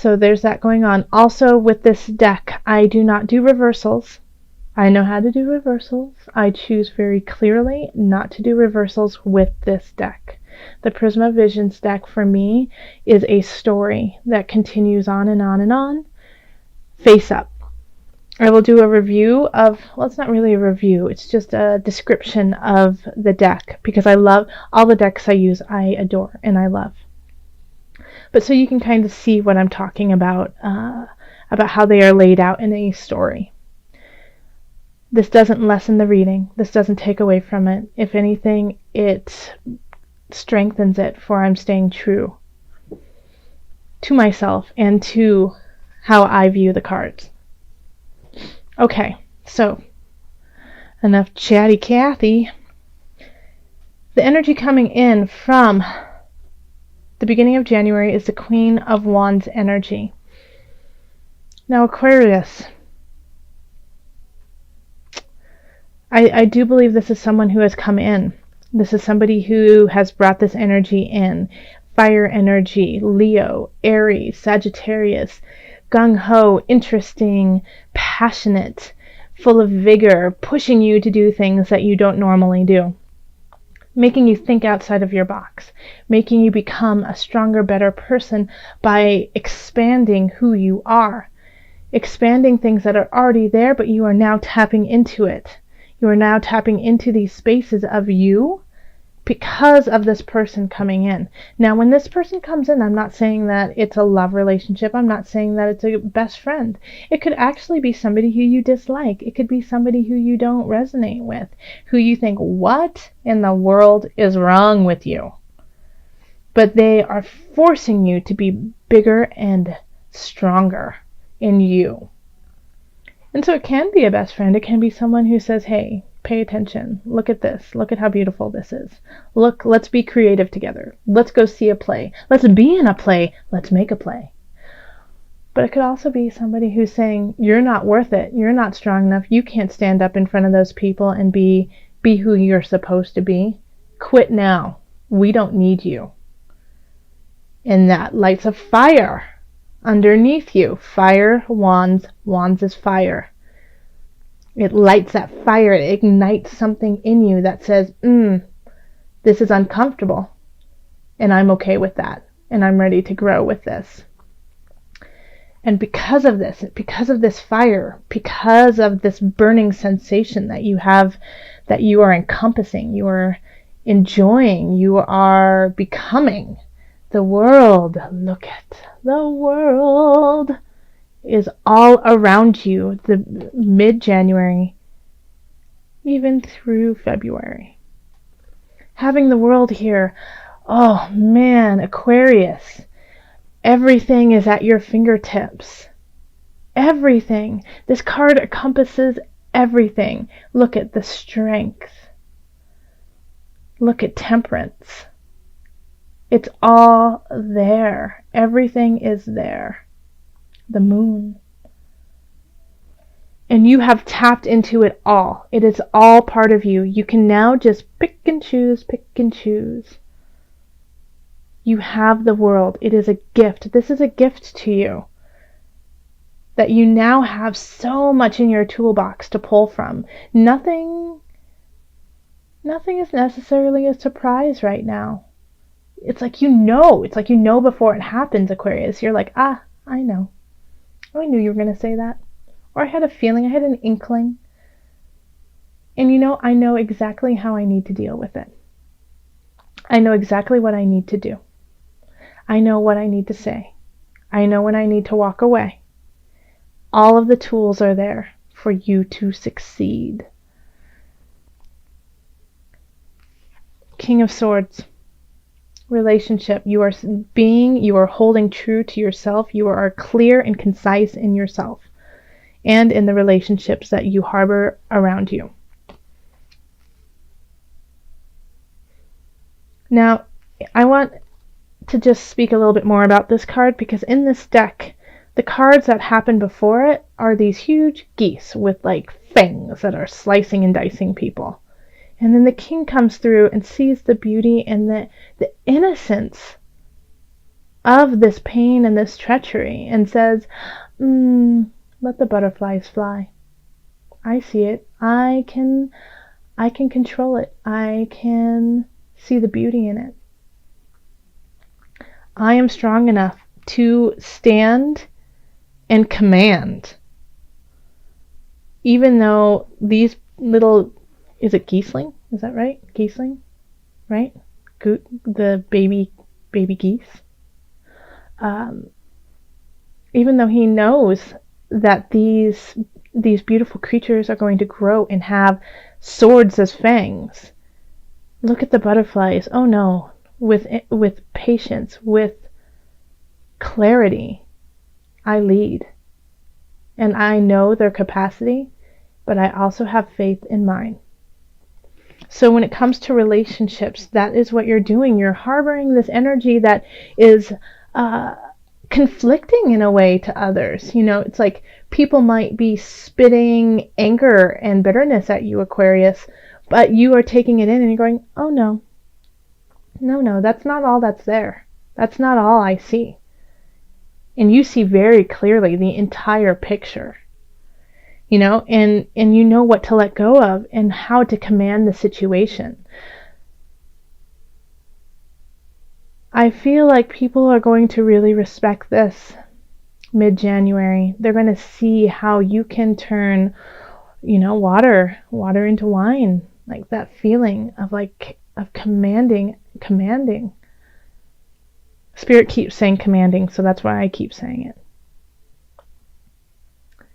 So there's that going on. Also with this deck, I do not do reversals. I know how to do reversals. I choose very clearly not to do reversals with this deck. The Prisma Visions deck for me is a story that continues on and on and on, face up. I will do a review of, well, it's not really a review, it's just a description of the deck, because I love all the decks I use. I adore and I love. But so you can kind of see what I'm talking about how they are laid out in a story. This doesn't lessen the reading. This doesn't take away from it. If anything, it strengthens it, for I'm staying true to myself and to how I view the cards. Okay, so enough chatty Cathy. The energy coming in from the beginning of January is the Queen of Wands energy. Now, Aquarius, I do believe this is someone who has come in. This is somebody who has brought this energy in. Fire energy, Leo, Aries, Sagittarius, gung-ho, interesting, passionate, full of vigor, pushing you to do things that you don't normally do. Making you think outside of your box, making you become a stronger, better person by expanding who you are, expanding things that are already there, but you are now tapping into it. You are now tapping into these spaces of you because of this person coming in. Now, when this person comes in, I'm not saying that it's a love relationship. I'm not saying that it's a best friend. It could actually be somebody who you dislike. It could be somebody who you don't resonate with, who you think, what in the world is wrong with you? But they are forcing you to be bigger and stronger in you. And so it can be a best friend. It can be someone who says, hey, pay attention. Look at this. Look at how beautiful this is. Look, let's be creative together. Let's go see a play. Let's be in a play. Let's make a play. But it could also be somebody who's saying, you're not worth it. You're not strong enough. You can't stand up in front of those people and be who you're supposed to be. Quit now. We don't need you. And that lights a fire underneath you. Fire, wands. Wands is fire. It lights that fire. It ignites something in you that says, this is uncomfortable. And I'm okay with that. And I'm ready to grow with this. And because of this fire, because of this burning sensation that you have, that you are encompassing, you are enjoying, you are becoming, the world, look at the world, is all around you, the mid-January, even through February. Having the world here, oh man, Aquarius, everything is at your fingertips. Everything. This card encompasses everything. Look at the strength. Look at temperance. It's all there. Everything is there. The moon. And you have tapped into it all. It is all part of you. You can now just pick and choose, pick and choose. You have the world. It is a gift. This is a gift to you. That you now have so much in your toolbox to pull from. Nothing is necessarily a surprise right now. It's like you know. It's like you know before it happens, Aquarius. You're like, I know. I knew you were going to say that. Or I had a feeling, I had an inkling. And I know exactly how I need to deal with it. I know exactly what I need to do. I know what I need to say. I know when I need to walk away. All of the tools are there for you to succeed. King of Swords. Relationship. You are holding true to yourself. You are clear and concise in yourself and in the relationships that you harbor around you. Now, I want to just speak a little bit more about this card, because in this deck, the cards that happen before it are these huge geese with like fangs that are slicing and dicing people. And then the king comes through and sees the beauty and the innocence of this pain and this treachery and says, let the butterflies fly. I see it. I can control it. I can see the beauty in it. I am strong enough to stand and command. Even though these little, is it geeseling? Is that right? Geeseling? Right? The baby geese. Even though he knows that these beautiful creatures are going to grow and have swords as fangs, look at the butterflies. Oh no, with patience, with clarity, I lead. And I know their capacity, but I also have faith in mine. So when it comes to relationships, that is what you're doing. You're harboring this energy that is conflicting in a way to others. You know, it's like people might be spitting anger and bitterness at you, Aquarius, but you are taking it in and you're going, oh no, that's not all that's there. That's not all I see. And you see very clearly the entire picture, you know, and you know what to let go of and how to command the situation. I feel like people are going to really respect this mid-January. They're going to see how you can turn, you know, water into wine, like that feeling of commanding. Spirit keeps saying commanding, so that's why I keep saying it.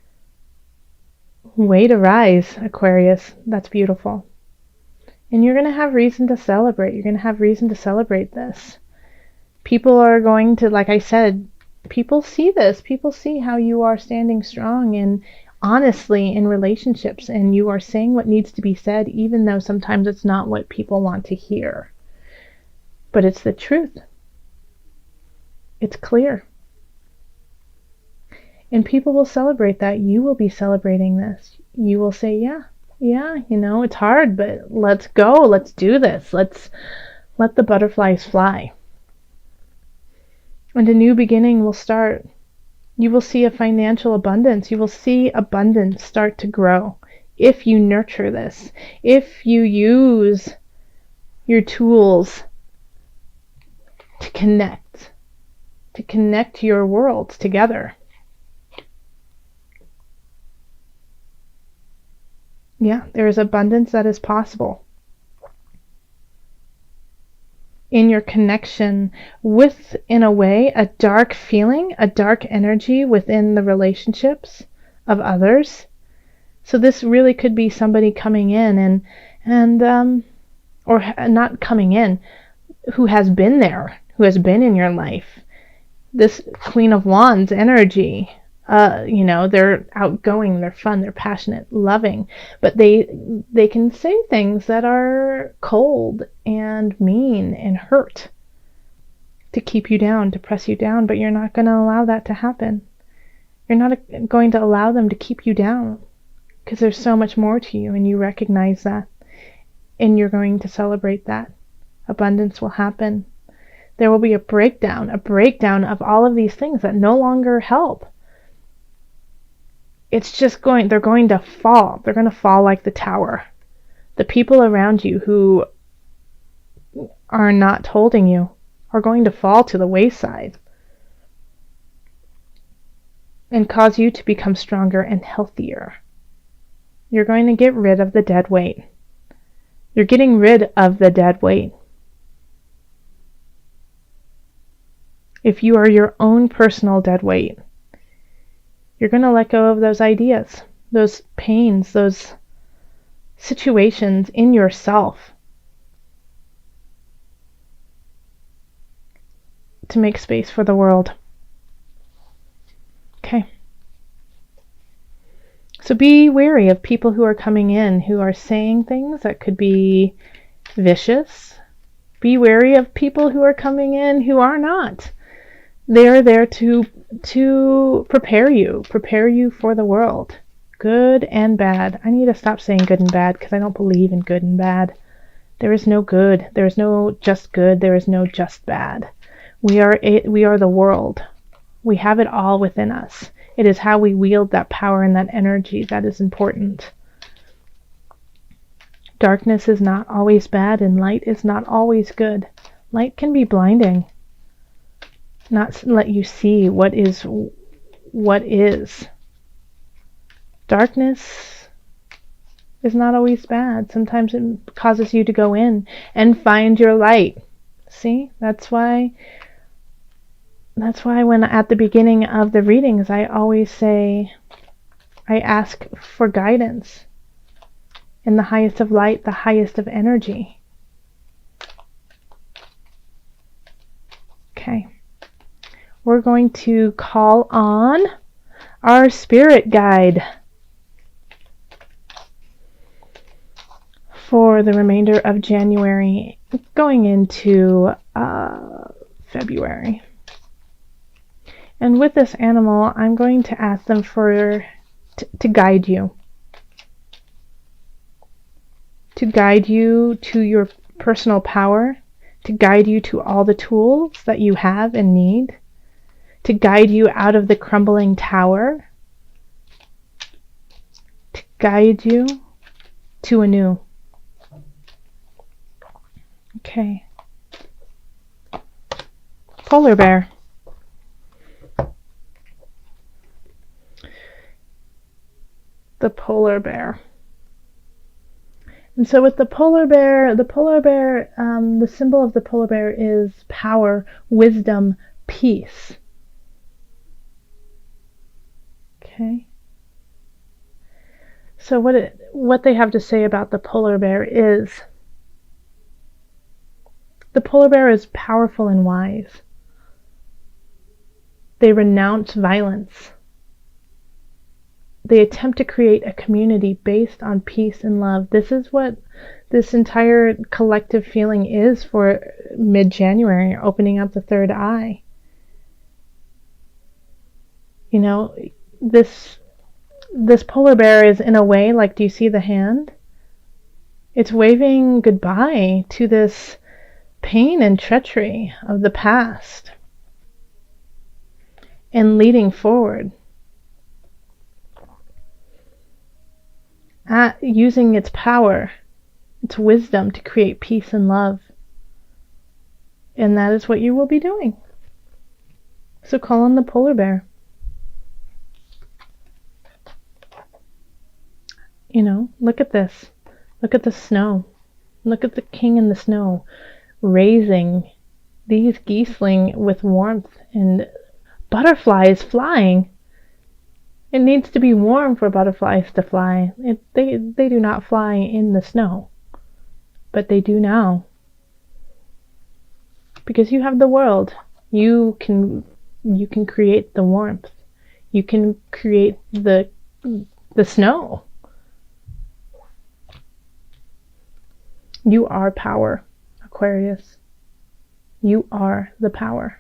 Way to rise, Aquarius. That's beautiful. And you're going to have reason to celebrate. You're going to have reason to celebrate this. People are going to, like I said, people see this. People see how you are standing strong and honestly in relationships, and you are saying what needs to be said, even though sometimes it's not what people want to hear. But it's the truth. It's clear. And people will celebrate that. You will be celebrating this. You will say, yeah, you know, it's hard, but let's go. Let's do this. Let's let the butterflies fly. And a new beginning will start. You will see a financial abundance. You will see abundance start to grow if you nurture this, if you use your tools to connect your worlds together. Yeah, there is abundance that is possible in your connection with, in a way, a dark feeling, a dark energy within the relationships of others. So this really could be somebody coming in and or not coming in, who has been there, who has been in your life. This Queen of Wands energy, you know, they're outgoing, they're fun, they're passionate, loving, but they can say things that are cold and mean and hurt to keep you down, to press you down, but you're not going to allow that to happen. You're not going to allow them to keep you down, because there's so much more to you, and you recognize that, and you're going to celebrate that. Abundance will happen. There will be a breakdown of all of these things that no longer help. It's just they're going to fall. They're going to fall like the tower. The people around you who are not holding you are going to fall to the wayside and cause you to become stronger and healthier. You're going to get rid of the dead weight. You're getting rid of the dead weight. If you are your own personal dead weight, you're going to let go of those ideas, those pains, those situations in yourself to make space for the world. Okay. So be wary of people who are coming in, who are saying things that could be vicious. Be wary of people who are coming in who are not. They are there to prepare you for the world, good and bad. I need to stop saying good and bad, because I don't believe in good and bad. There is no good. There is no just good. There is no just bad. We are the world. We have it all within us. It is how we wield that power and that energy that is important. Darkness is not always bad, and light is not always good. Light can be blinding, not let you see what is. Darkness is not always bad. Sometimes it causes you to go in and find your light. See, that's why when at the beginning of the readings, I always say, I ask for guidance in the highest of light, the highest of energy. Okay. We're going to call on our spirit guide for the remainder of January, going into February. And with this animal, I'm going to ask them to guide you. To guide you to your personal power, to guide you to all the tools that you have and need, to guide you out of the crumbling tower, to guide you to a new. Okay. Polar bear. The polar bear. And so with the polar bear, the symbol of the polar bear is power, wisdom, peace. Okay. So what they have to say about the polar bear is, the polar bear is powerful and wise. They renounce violence. They attempt to create a community based on peace and love. This is what this entire collective feeling is for mid-January, opening up the third eye. You know, this polar bear is in a way like, do you see the hand? It's waving goodbye to this pain and treachery of the past and leading forward. Using its power, its wisdom to create peace and love. And that is what you will be doing. So call on the polar bear. You know, look at this. Look at the snow. Look at the king in the snow, raising these geeseling with warmth and butterflies flying. It needs to be warm for butterflies to fly. They do not fly in the snow, but they do now. Because you have the world. You can create the warmth. You can create the snow. You are power, Aquarius. You are the power.